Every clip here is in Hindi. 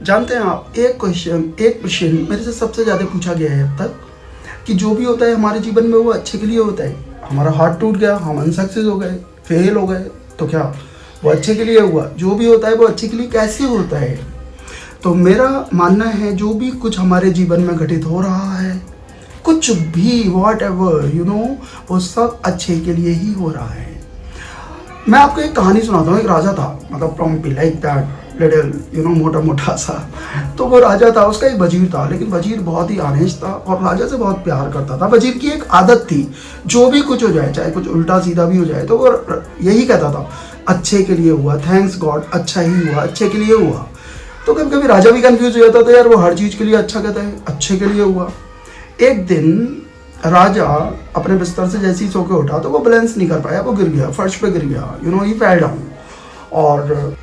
जानते हैं आप, एक प्रश्न मेरे से सबसे ज़्यादा पूछा गया है अब तक कि जो भी होता है हमारे जीवन में वो अच्छे के लिए होता है। हमारा हार्ट टूट गया, हम अनसक्सेस हो गए, फेल हो गए, तो क्या वो अच्छे के लिए हुआ? जो भी होता है वो अच्छे के लिए कैसे होता है? तो मेरा मानना है जो भी कुछ हमारे जीवन में घटित हो रहा है, कुछ भी वॉट एवर वो सब अच्छे के लिए ही हो रहा है। मैं आपको एक कहानी सुनाता हूँ। एक राजा था, मतलब प्रॉम्प्टली लाइक दैट लिटिल मोटा मोटा सा। तो वो राजा था, उसका एक वजीर था, लेकिन वजीर बहुत ही ऑनेस्ट था और राजा से बहुत प्यार करता था। वजीर की एक आदत थी, जो भी कुछ हो जाए, चाहे कुछ उल्टा सीधा भी हो जाए, तो वो यही कहता था अच्छे के लिए हुआ, थैंक्स गॉड, अच्छा ही हुआ, अच्छे के लिए हुआ। तो कभी कभी राजा भी कंफ्यूज हो जाता था, यार वो हर चीज़ के लिए अच्छा कहता है, अच्छे के लिए हुआ। एक दिन राजा अपने बिस्तर से जैसे ही सो के उठा तो वो बैलेंस नहीं कर पाया, वो गिर गया, फर्श पे गिर गया, ही फेल डाउन। और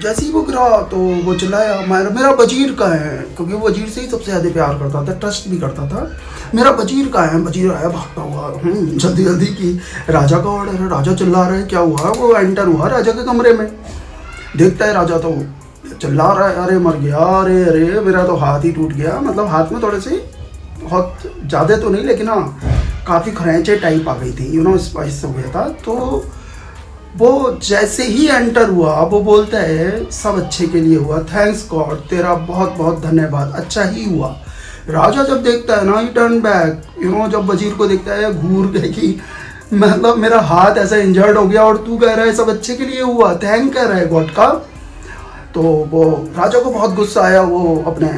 जैसे ही वो गिरा तो वो चिल्लाया, मेरा वजीर कहाँ है? क्योंकि वो वजीर से ही सबसे ज़्यादा प्यार करता था, ट्रस्ट भी करता था। मेरा वजीर कहाँ है? वजीर आया भागता हुआ, जल्दी जल्दी की राजा का ऑर्डर है। राजा चिल्ला रहा है, क्या हुआ? वो एंटर हुआ राजा के कमरे में, देखता है राजा तो चिल्ला रहा है, अरे मर गया, अरे अरे मेरा तो हाथ ही टूट गया। मतलब हाथ में थोड़े से, बहुत ज़्यादा तो नहीं, लेकिन हाँ काफ़ी खरेंचे टाइप आ गई थी, स्पाइस हो गया था। तो वो जैसे ही एंटर हुआ वो बोलता है सब अच्छे के लिए हुआ, थैंक्स गॉड, तेरा बहुत बहुत धन्यवाद, अच्छा ही हुआ। राजा जब देखता है ना, ही टर्न बैक, जब वजीर को देखता है घूर के कि मतलब मेरा हाथ ऐसा इंजर्ड हो गया और तू कह रहा है सब अच्छे के लिए हुआ, थैंक कह रहा है गॉड का। तो वो राजा को बहुत गुस्सा आया, वो अपने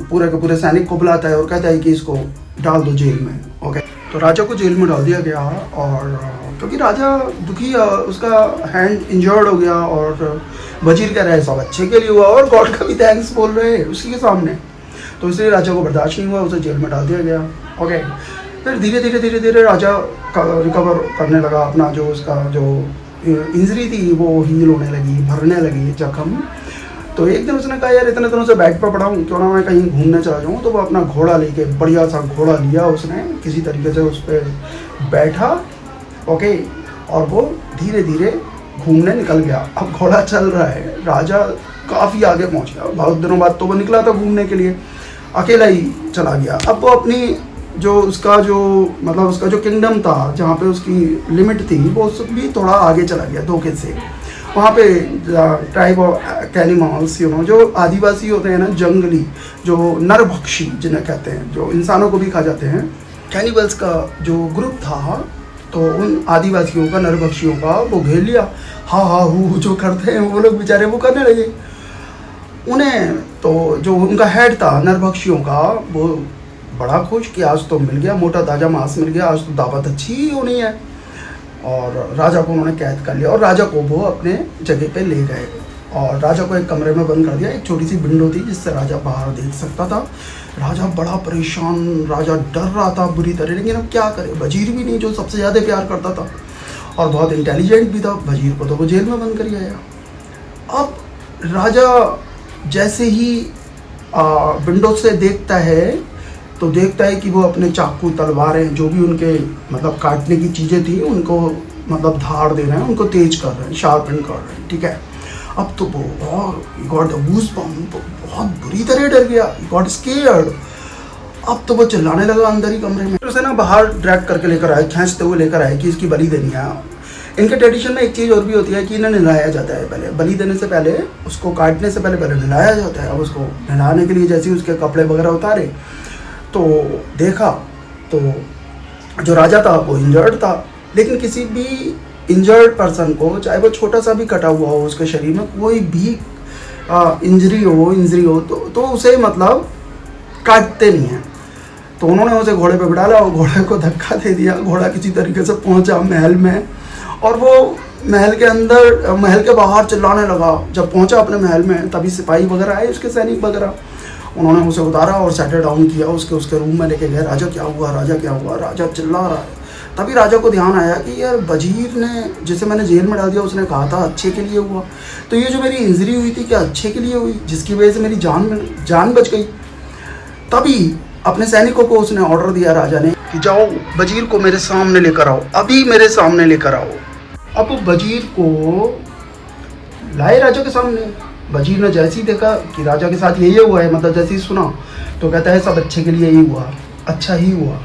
पूरे के पूरे सैनिक को बुलाता है और कहता है कि इसको डाल दो जेल में। ओके, तो राजा को जेल में डाल दिया गया। और क्योंकि राजा दुखी, उसका हैंड इंजर्ड हो गया और वजीर कह रहा है सब अच्छे के लिए हुआ और गॉड का भी थैंक्स बोल रहे हैं उसी के सामने, तो इसलिए राजा को बर्दाश्त नहीं हुआ, उसे जेल में डाल दिया गया। ओके, फिर धीरे धीरे राजा का रिकवर करने लगा, अपना जो उसका जो इंजरी थी वो हील होने लगी, भरने लगी जख्म। तो एक दिन उसने कहा यार इतने दिनों से बेड पर पड़ा हूँ, क्यों ना मैं कहीं घूमने चला जाऊँ। तो वो अपना घोड़ा लेके, बढ़िया सा घोड़ा लिया उसने, किसी तरीके से उस पर बैठा, ओके, और वो धीरे धीरे घूमने निकल गया। अब घोड़ा चल रहा है, राजा काफ़ी आगे पहुँच गया। बहुत दिनों बाद तो वो निकला था घूमने के लिए, अकेला ही चला गया। अब वो अपनी उसका जो किंगडम था, जहाँ पे उसकी लिमिट थी, वो उस भी थोड़ा आगे चला गया धोखे से। वहाँ पे ट्राइब ऑफ कैनिमल्स, जो आदिवासी होते हैं ना, जंगली, जो नरभक्षी जिन्हें कहते हैं, जो इंसानों को भी खा जाते हैं, कैनिबल्स का जो ग्रुप था, तो उन आदिवासियों का, नरभक्षियों का वो घेर लिया। हाँ हाँ हु जो करते हैं वो लोग बेचारे वो करने लगे। उन्हें तो जो उनका हेड था नरभक्षियों का, वो बड़ा खुश कि आज तो मिल गया, मोटा ताज़ा मांस मिल गया, आज तो दावत अच्छी ही होनी है। और राजा को उन्होंने कैद कर लिया और राजा को वो अपने जगह पे ले गए और राजा को एक कमरे में बंद कर दिया। एक छोटी सी विंडो थी जिससे राजा बाहर देख सकता था। राजा बड़ा परेशान, राजा डर रहा था बुरी तरह, लेकिन अब क्या करे, वजीर भी नहीं जो सबसे ज़्यादा प्यार करता था और बहुत इंटेलिजेंट भी था, वजीर को तो वो जेल में बंद कर आया। अब राजा जैसे ही विंडो से देखता है तो देखता है कि वो अपने चाकू, तलवारें, जो भी उनके मतलब काटने की चीज़ें थी, उनको मतलब धार दे रहे हैं, उनको तेज कर रहे हैं, शार्पन कर रहे हैं, ठीक है। अब तो वो गॉड बहुत बुरी तरह डर गया, गॉड स्केयर्ड। अब तो वो चिल्लाने लगा अंदर ही कमरे में। उसे ना बाहर ड्रैग करके लेकर आए, खींचते हुए लेकर आए कि इसकी बलि देनी है। इनके ट्रेडिशन में एक चीज़ और भी होती है कि इन्हें नहलाया जाता है पहले, बलि देने से पहले, उसको काटने से पहले नहलाया जाता है। अब उसको नहलाने के लिए जैसे ही उसके कपड़े वगैरह उतारे तो देखा तो जो राजा था वो इंजर्ड था, लेकिन किसी भी इंजर्ड पर्सन को, चाहे वो छोटा सा भी कटा हुआ हो, उसके शरीर में कोई भी इंजरी हो तो उसे मतलब काटते नहीं हैं। तो उन्होंने उसे घोड़े पे बिठाला और घोड़े को धक्का दे दिया। घोड़ा किसी तरीके से पहुंचा महल में और वो महल के अंदर, महल के बाहर चिल्लाने लगा। जब पहुंचा अपने महल में तभी सिपाही वगैरह आए, उसके सैनिक वगैरह, उन्होंने उसे उतारा और सेटल डाउन किया, उसके रूम में लेके गए। राजा क्या हुआ, राजा क्या हुआ, राजा चिल्ला रहा है। तभी राजा को ध्यान आया कि यार वजीर ने, जिसे मैंने जेल में डाल दिया, उसने कहा था अच्छे के लिए हुआ, तो ये जो मेरी इंजरी हुई थी क्या अच्छे के लिए हुई, जिसकी वजह से मेरी जान बच गई। तभी अपने सैनिकों को उसने ऑर्डर दिया राजा ने कि जाओ वजीर को मेरे सामने लेकर आओ, अभी मेरे सामने लेकर आओ। अब वजीर को लाए राजा के सामने। वजीर ने जैसे ही देखा कि राजा के साथ ये हुआ है, मतलब जैसे ही सुना तो कहता है सब अच्छे के लिए ही हुआ, अच्छा ही हुआ।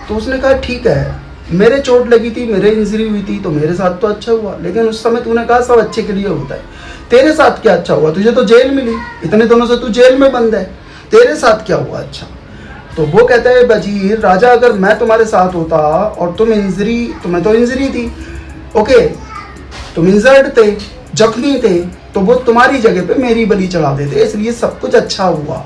तो उसने कहा ठीक है, मेरे चोट लगी थी, मेरे इंजरी हुई थी, तो मेरे साथ तो अच्छा हुआ, लेकिन उस समय तूने कहा सब अच्छे के लिए होता है, तेरे साथ क्या अच्छा हुआ? तुझे तो जेल मिली, इतने दिनों से तू जेल में बंद है, तेरे साथ क्या हुआ अच्छा? तो वो कहता है वजीर राजा, अगर मैं तुम्हारे साथ होता और तुम्हें तो इंजरी थी, ओके, तुम इंजर्ड थे, जख्मी थे, तो वो तुम्हारी जगह पे मेरी बलि चढ़ा देते, इसलिए सब कुछ अच्छा हुआ।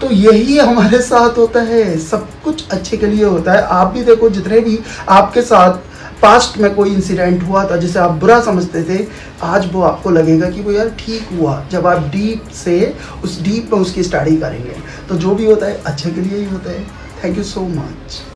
तो यही हमारे साथ होता है, सब कुछ अच्छे के लिए होता है। आप भी देखो, जितने भी आपके साथ पास्ट में कोई इंसिडेंट हुआ था जिसे आप बुरा समझते थे, आज वो आपको लगेगा कि वो यार ठीक हुआ, जब आप डीप में उसकी स्टडी करेंगे। तो जो भी होता है अच्छे के लिए ही होता है। Thank you so much.